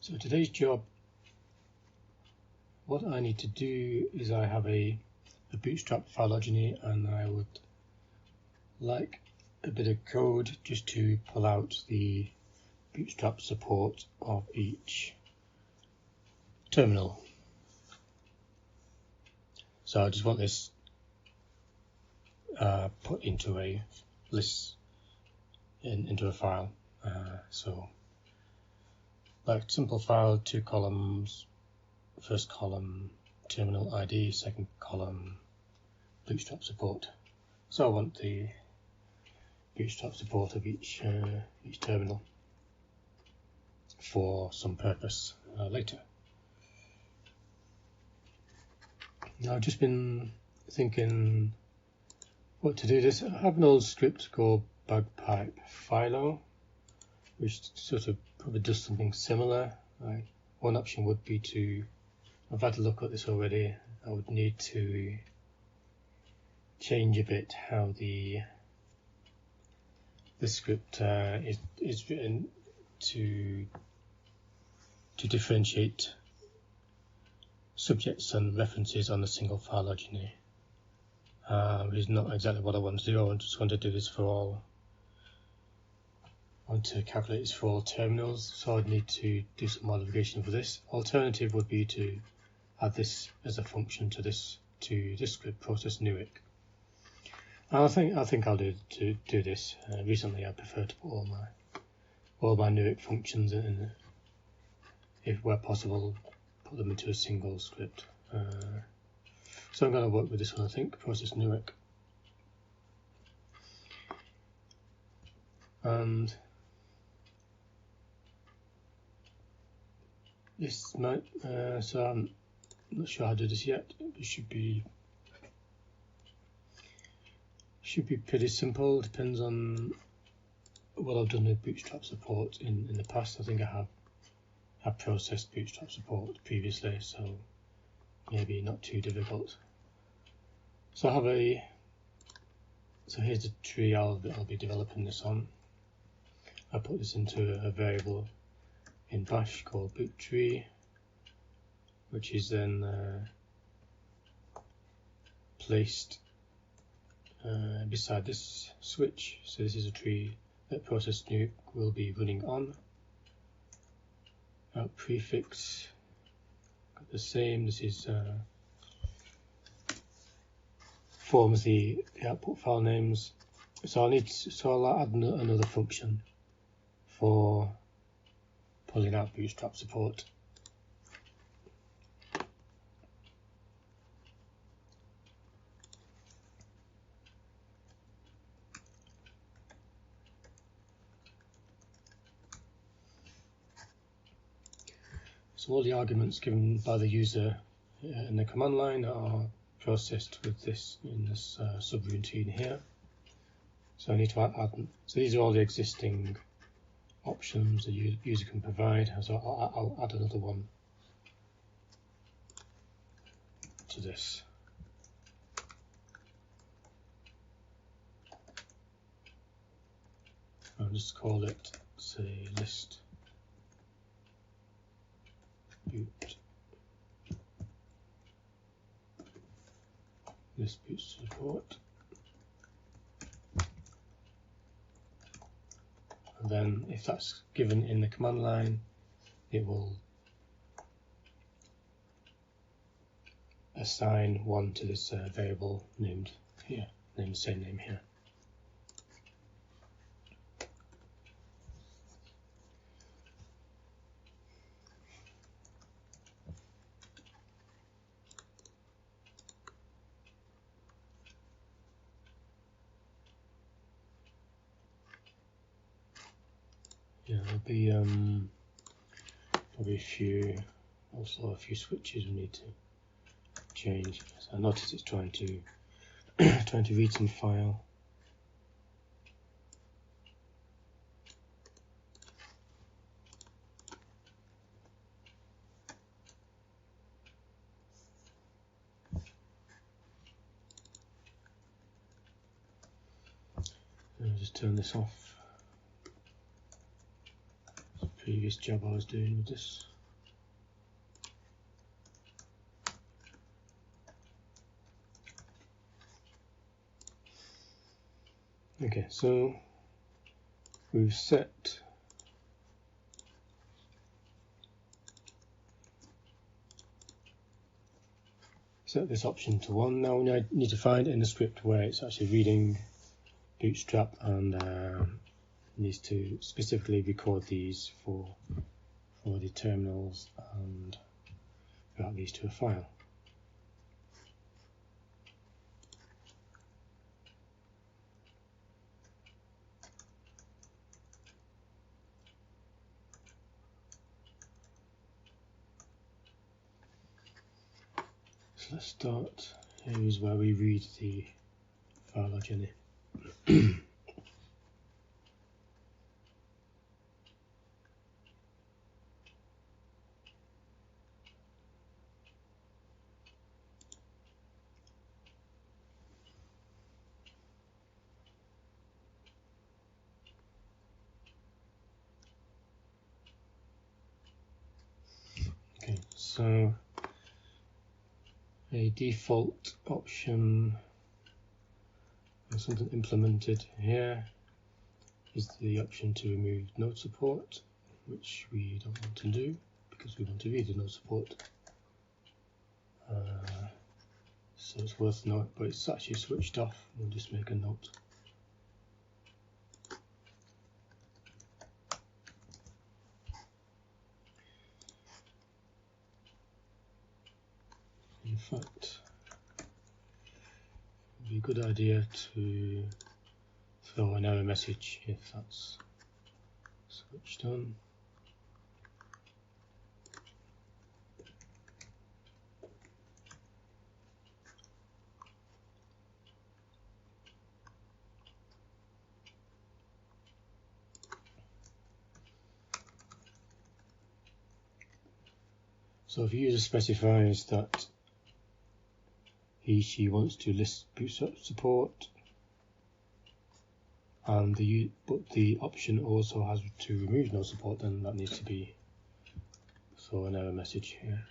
So today's job, what I need to do is I have a bootstrap phylogeny, and I would like a bit of code just to pull out the bootstrap support of each terminal. So I just want this put into a list, into a file. So like simple file, 2 columns, first column terminal ID, second column bootstrap support. So I want the bootstrap support of each terminal for some purpose later. Now I've just been thinking what to do this. I have an old script called bagpipe philo, which sort of probably does something similar. One option would be to, I've had a look at this already, I would need to change a bit how the script is written to differentiate subjects and references on a single phylogeny. Which is not exactly what I want to do. I just want to do this for all. I want to calculate this for all terminals, so I'd need to do some modification for this. Alternative would be to add this as a function to this script process Newick. And I think I'll do this. Recently, I prefer to put all my Newick functions in, if where possible, put them into a single script. So I'm going to work with this one, I think, process Newick. And this might, so I'm not sure how to do this yet. It should be pretty simple. Depends on what I've done with bootstrap support in the past. I think I have processed bootstrap support previously, so maybe not too difficult. So I have so here's the tree I'll be developing this on. I put this into a variable in bash called boot tree, which is then placed beside this switch. So this is a tree that process Newick will be running on. Out prefix, got the same. This is forms the output file names. So I'll add another function for pulling out bootstrap support. So all the arguments given by the user in the command line are processed with this in this subroutine here. So I need to add them. So these are all the existing options the user can provide. So I'll add another one to this. I'll just call it, say, list boot. List boot support. And then if that's given in the command line, it will assign one to this variable named here, named the same name here. Yeah, there'll be probably a few switches we need to change. So I notice it's trying to read some file. I'll just turn this off. Previous job I was doing with this. Okay, so we've set this option to 1. Now we need to find in the script where it's actually reading Bootstrap and needs to specifically record these for the terminals and route these to a file. So let's start. Here is where we read the phylogeny. Okay, so a default option, or something implemented here, is the option to remove node support, which we don't want to do because we want to read the node support. So it's worth note, but it's actually switched off. We'll just make a note. In fact, it would be a good idea to throw an error message if that's switched on. So if a user specifies that she wants to list Bootstrap support, and but the option also has to remove no support, then that needs to be throw an error message here.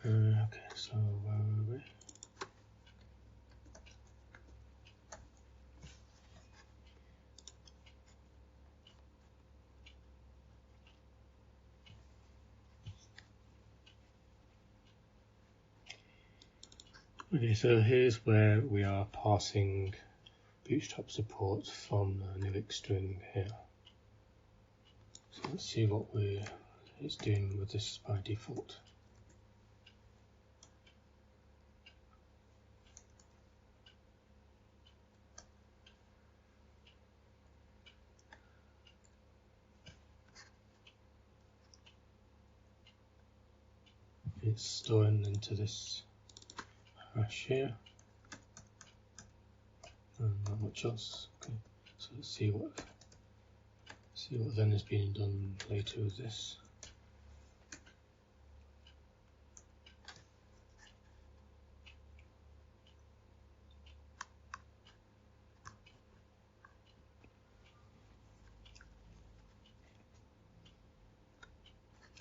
Okay, so where are we? Okay, so here's where we are parsing Bootstrap support from the Newick string here. So let's see what it's doing with this by default. It's storing into this hash here, and not much else. Okay, so let's see what then is being done later with this.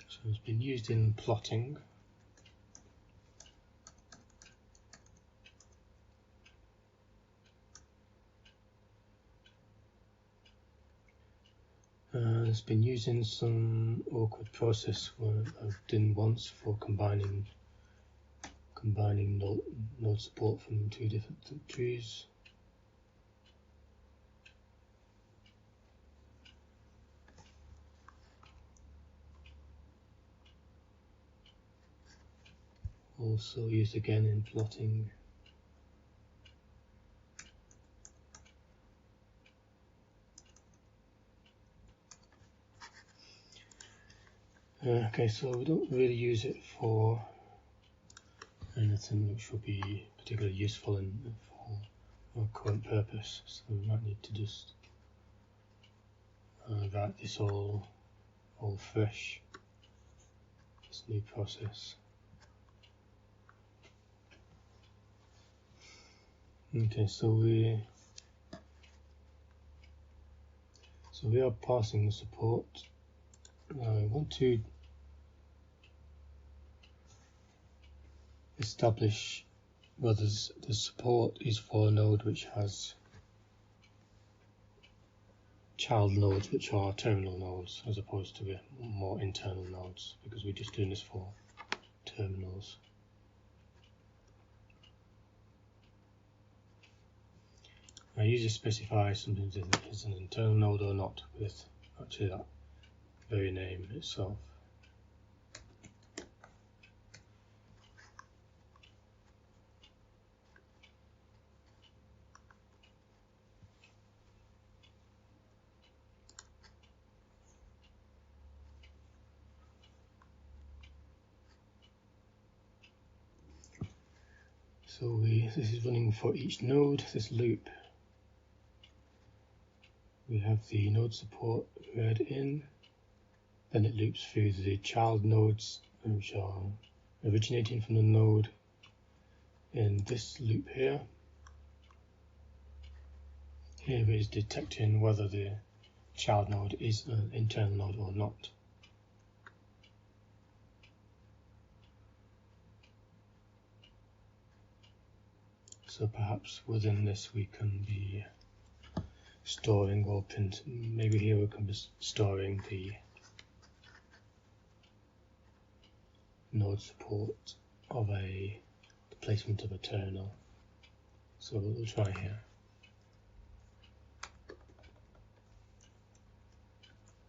So it's been used in plotting. It's been using some awkward process I've done once for combining node support from two different trees. also used again in plotting. Okay, so we don't really use it for anything which will be particularly useful for our current purpose, so we might need to just write this all fresh, this new process. Okay, so we are parsing the support. Now I want to establish whether the support is for a node which has child nodes which are terminal nodes as opposed to more internal nodes, because we're just doing this for terminals. I usually specify something if it's an internal node or not with actually that very name itself. So this is running for each node, this loop. We have the node support read in, then it loops through the child nodes which are originating from the node in this loop here. Here it is detecting whether the child node is an internal node or not. So perhaps within this we can be storing or print, maybe here we can be storing the node support of the placement of a terminal. So we'll try here.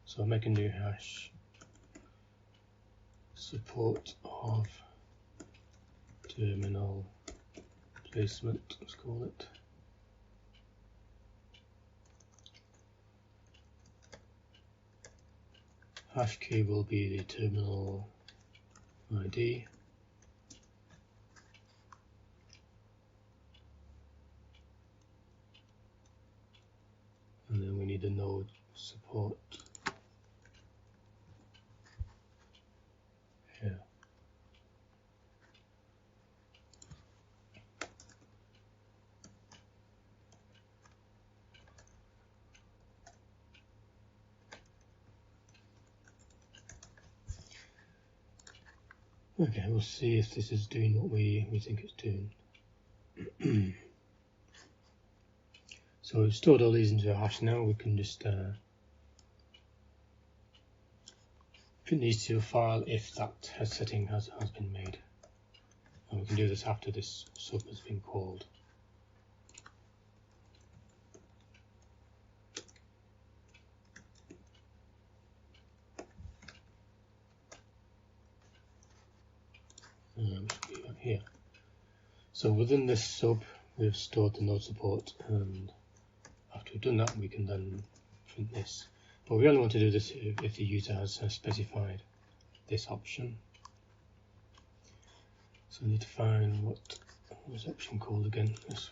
So I'll make a new hash, support of terminal placement, let's call it. Hash key will be the terminal ID. And then we need a node support here. Okay, we'll see if this is doing what we think it's doing. So we've stored all these into a hash now. We can just print these to a file if that setting has been made. And we can do this after this sub has been called. Here. So within this sub we've stored the node support, and after we've done that we can then print this. But we only want to do this if the user has specified this option. So I need to find what was the option called again. This.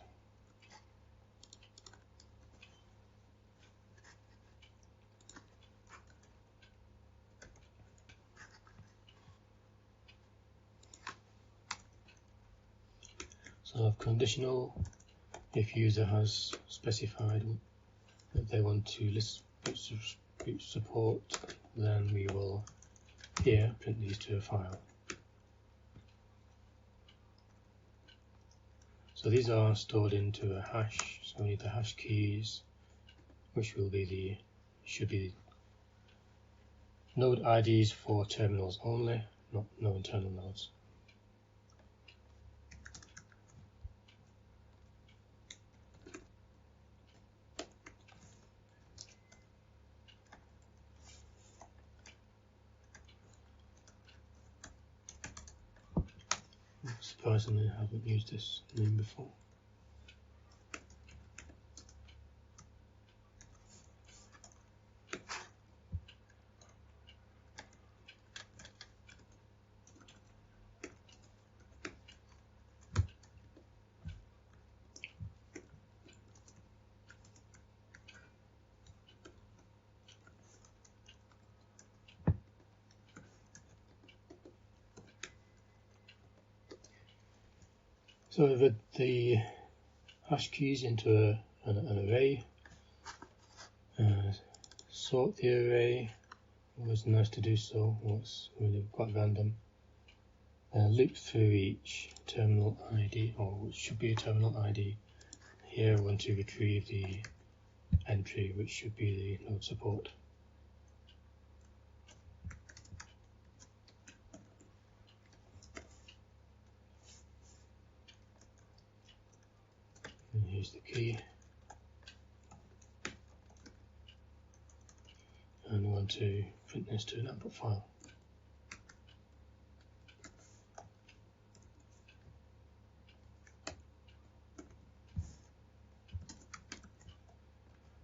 So I have conditional. If user has specified that they want to list boot support, then we will here print these to a file. So these are stored into a hash, so we need the hash keys, which will be should be node IDs for terminals only, no internal nodes. surprisingly, I haven't used this name before. So we've added the hash keys into an array, sort the array, always nice to do so, it's really quite random, loop through each terminal ID, or which should be a terminal ID. Here I want to retrieve the entry, which should be the node support. And here's the key. And we want to print this to an output file.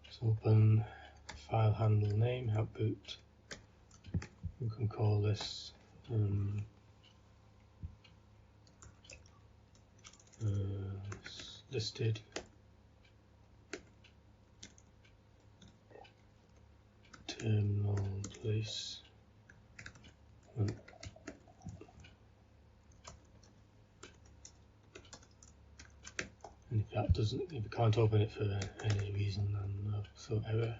So open file handle name, output. We can call this listed terminal place. And if that doesn't, if we can't open it for any reason, then I'll throw error.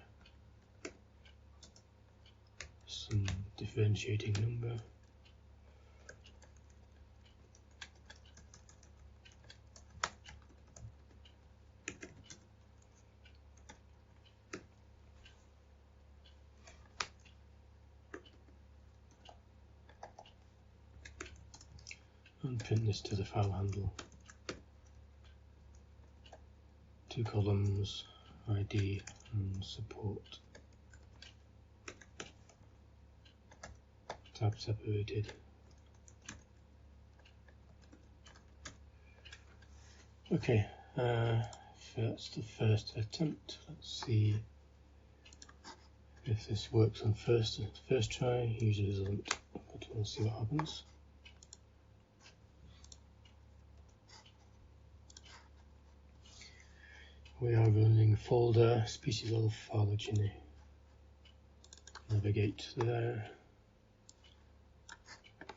Some differentiating number. And print this to the file handle. 2 columns, ID and support. Tab separated. Okay, that's the first attempt. Let's see if this works on first try. Usually doesn't, but we'll see what happens. We are running folder species of phylogeny. Navigate there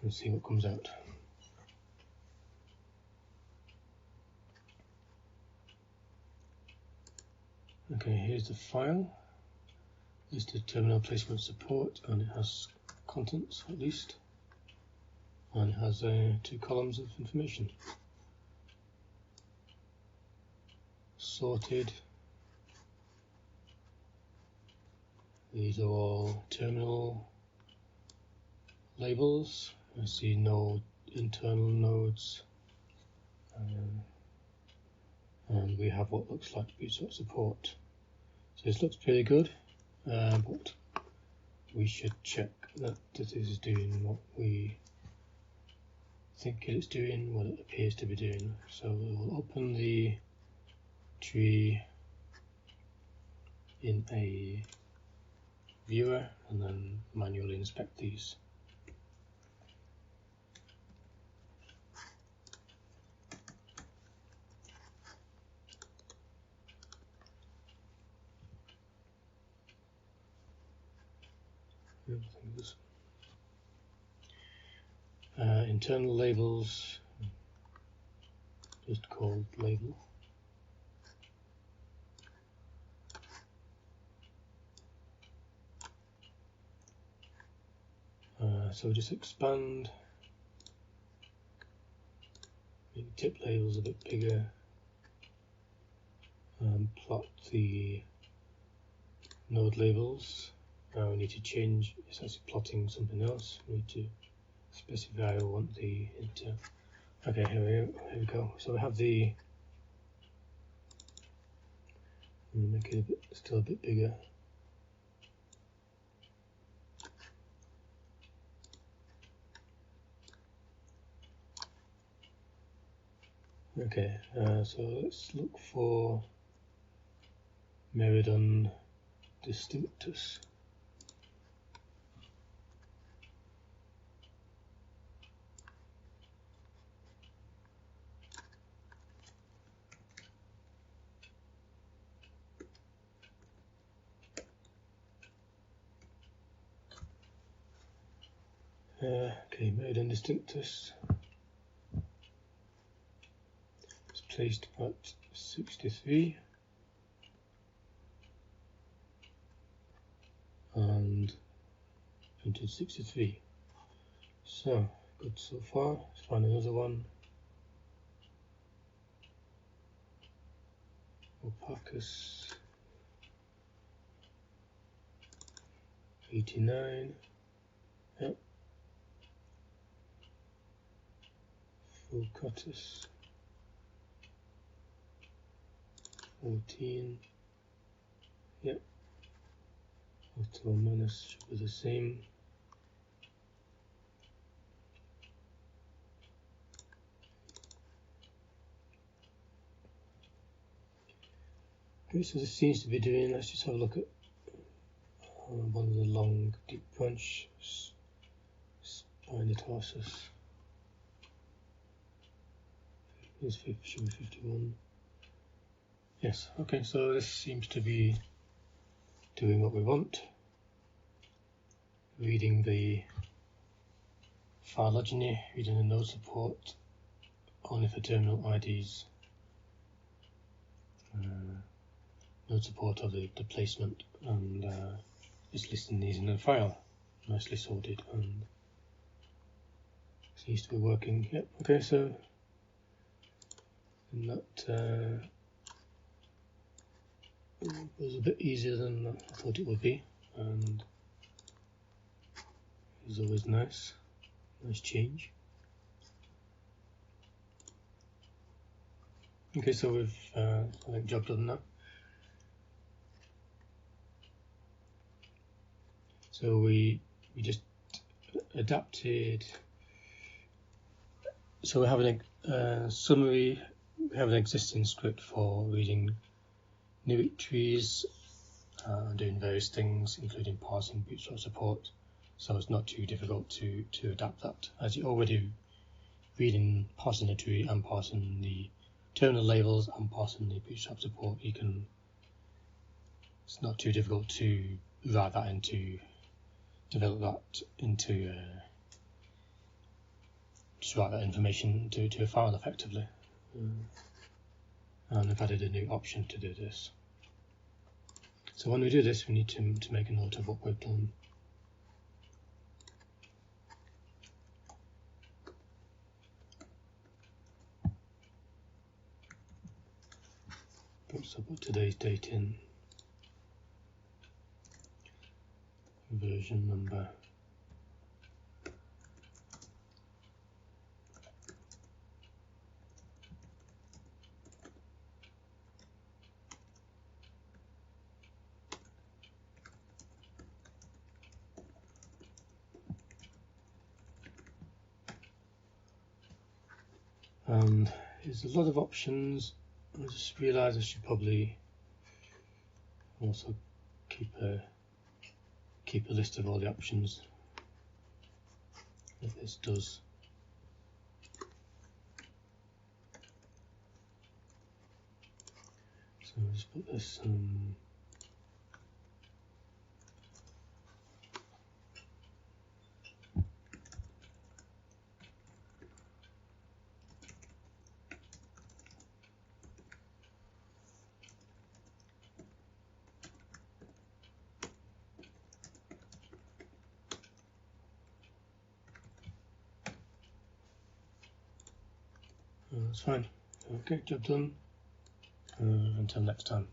and see what comes out. Okay, here's the file. Listed terminal placement support, and it has contents at least, and it has 2 columns of information. Sorted. These are all terminal labels. I see no internal nodes, and we have what looks like bootstrap support. So this looks pretty good, but we should check that this is doing what we think it's doing, what it appears to be doing. So we'll open the tree in a viewer and then manually inspect these. Internal labels, just called label. So just expand, make tip labels a bit bigger, plot the node labels. Now we need to change, it's actually plotting something else. We need to specify I want the inter. Okay, here we go. So we have the, make it still a bit bigger. Okay, so let's look for Meridon distinctus. Okay, Meridon distinctus is placed at 63 and printed 63. So good so far. Let's find another one. Opacus 89. Yep. Fulcatus 14. Yep. Autonomous should be the same. Okay, so this seems to be doing, let's just have a look at one of the long deep branch spinotarsus. This should be 51. Yes, okay, so this seems to be doing what we want. Reading the phylogeny, reading the node support, only for terminal IDs. Node support of the placement, and it's listing these in a file, nicely sorted, and seems to be working. Yep, okay, so that was a bit easier than I thought it would be, and it's always nice change. Okay, so we've I think job done now. So we just adapted. So we have a summary. We have an existing script for reading Newick trees, doing various things, including parsing bootstrap support. So it's not too difficult to adapt that. As you're already reading, parsing the tree and parsing the terminal labels and parsing the bootstrap support, you can. It's not too difficult to write that into, develop that into, just write that information to a file effectively. And I've added a new option to do this. So when we do this, we need to make a note of what we've done. So put today's date in, version number, and there's a lot of options. I just realised I should probably also keep a list of all the options that this does. So I'll just put this that's fine. Okay, job done. Until next time.